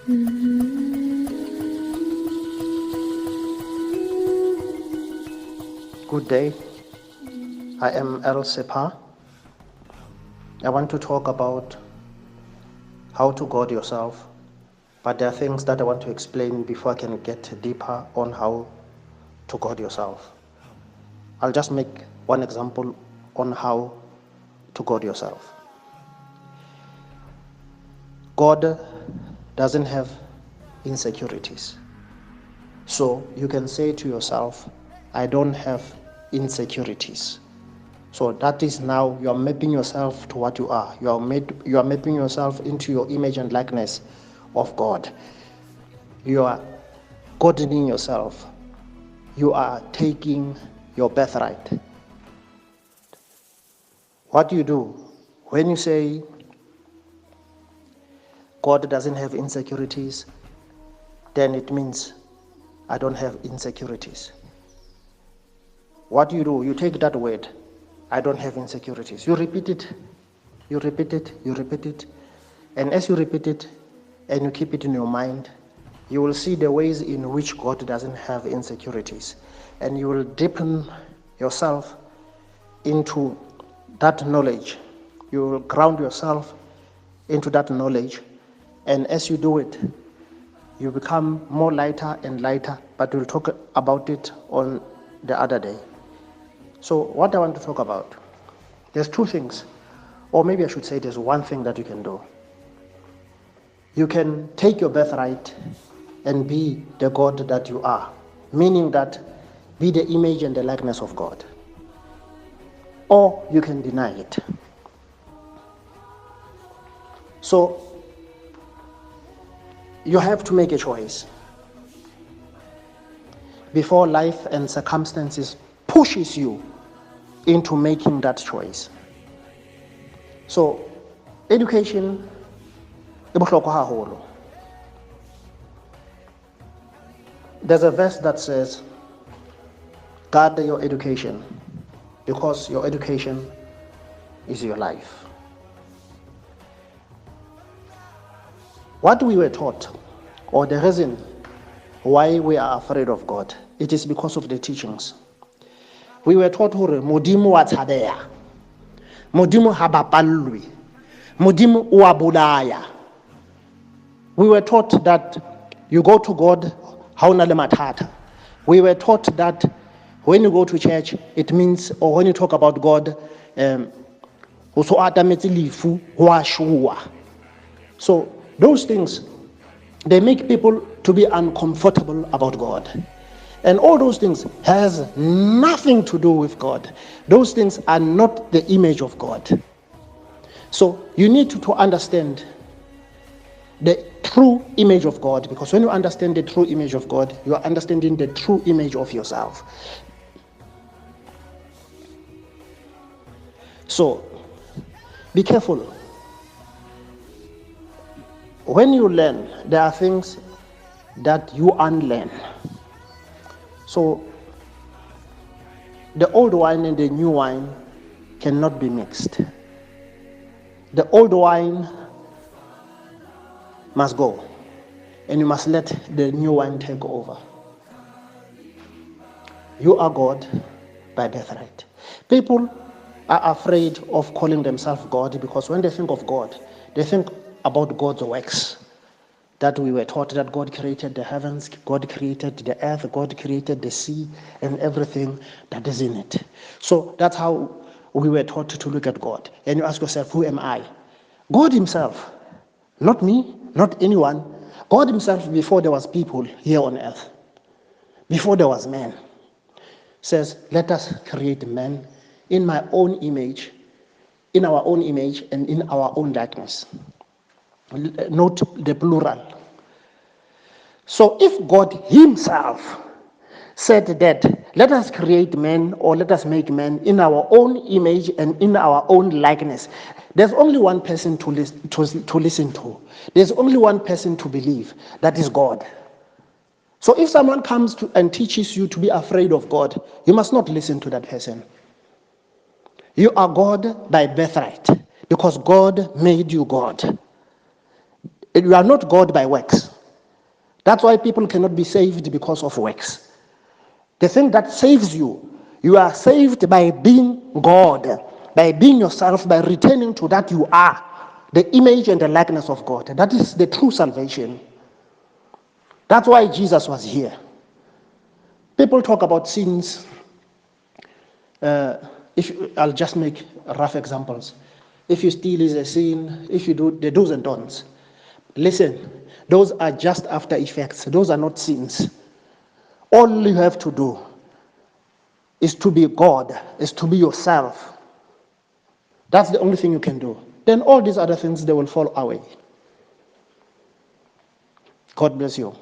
Good day. I am El Sepa. I want to talk about how to guard yourself, but there are things that I want to explain before I can get deeper on how to guard yourself. I'll just make one example on how to guard yourself. God doesn't have insecurities. So you can say to yourself, I don't have insecurities. So that is now you are mapping yourself to what you are. You are mapping yourself into your image and likeness of God. You are gardening yourself. You are taking your birthright. What do you do when you say God doesn't have insecurities? Then it means I don't have insecurities. What do? You take that word, I don't have insecurities. You repeat it, you repeat it, you repeat it. And as you repeat it and you keep it in your mind, you will see the ways in which God doesn't have insecurities. And you will deepen yourself into that knowledge. You will ground yourself into that knowledge. And as you do it, you become more lighter and lighter, but we'll talk about it on the other day. So what I want to talk about, there's two things, or maybe I should say there's one thing that you can do. You can take your birthright and be the God that you are, meaning that be the image and the likeness of God. Or you can deny it. So you have to make a choice before life and circumstances pushes you into making that choice. So education e bohlokwa haholo. There's a verse that says, guard your education, because your education is your life. What we were taught, or the reason why we are afraid of God, it is because of the teachings. We were taught hore modimo wa tshabeha, modimo ha bapallwe, modimo wa bolaya. We were taught that you go to God ha ona le mathata. We were taught that when you go to church, it means, or when you talk about God, ho so atametse lefu ho a shua. So those things, they make people to be uncomfortable about God. And all those things has nothing to do with God. Those things are not the image of God. So you need to understand the true image of God, because when you understand the true image of God, you are understanding the true image of yourself. So be careful. When you learn, there are things that you unlearn. So the old wine and the new wine cannot be mixed. The old wine must go, and you must let the new wine take over. You are God by birthright. People are afraid of calling themselves God, because when they think of God, they think about God's works. That we were taught that God created the heavens, God created the earth, God created the sea and everything that is in it. So that's how we were taught to look at God. And you ask yourself, who am I? God himself, not me, not anyone. God himself, before there was people here on earth, before there was man, says, let us create man in my own image, in our own image and in our own likeness. Note the plural. So if God himself said that, let us create man, or let us make man in our own image and in our own likeness, there's only one person to listen to. There's only one person to believe, that is God. So if someone comes to and teaches you to be afraid of God, you must not listen to that person. You are God by birthright, because God made you God. You are not God by works. That's why people cannot be saved because of works. The thing that saves you, you are saved by being God, by being yourself, by returning to that you are, the image and the likeness of God. That is the true salvation. That's why Jesus was here. People talk about sins. I'll just make rough examples. If you steal is a sin, if you do the do's and don'ts. Listen, those are just after effects. Those are not sins. All you have to do is to be God, is to be yourself. That's the only thing you can do. Then all these other things, they will fall away. God bless you.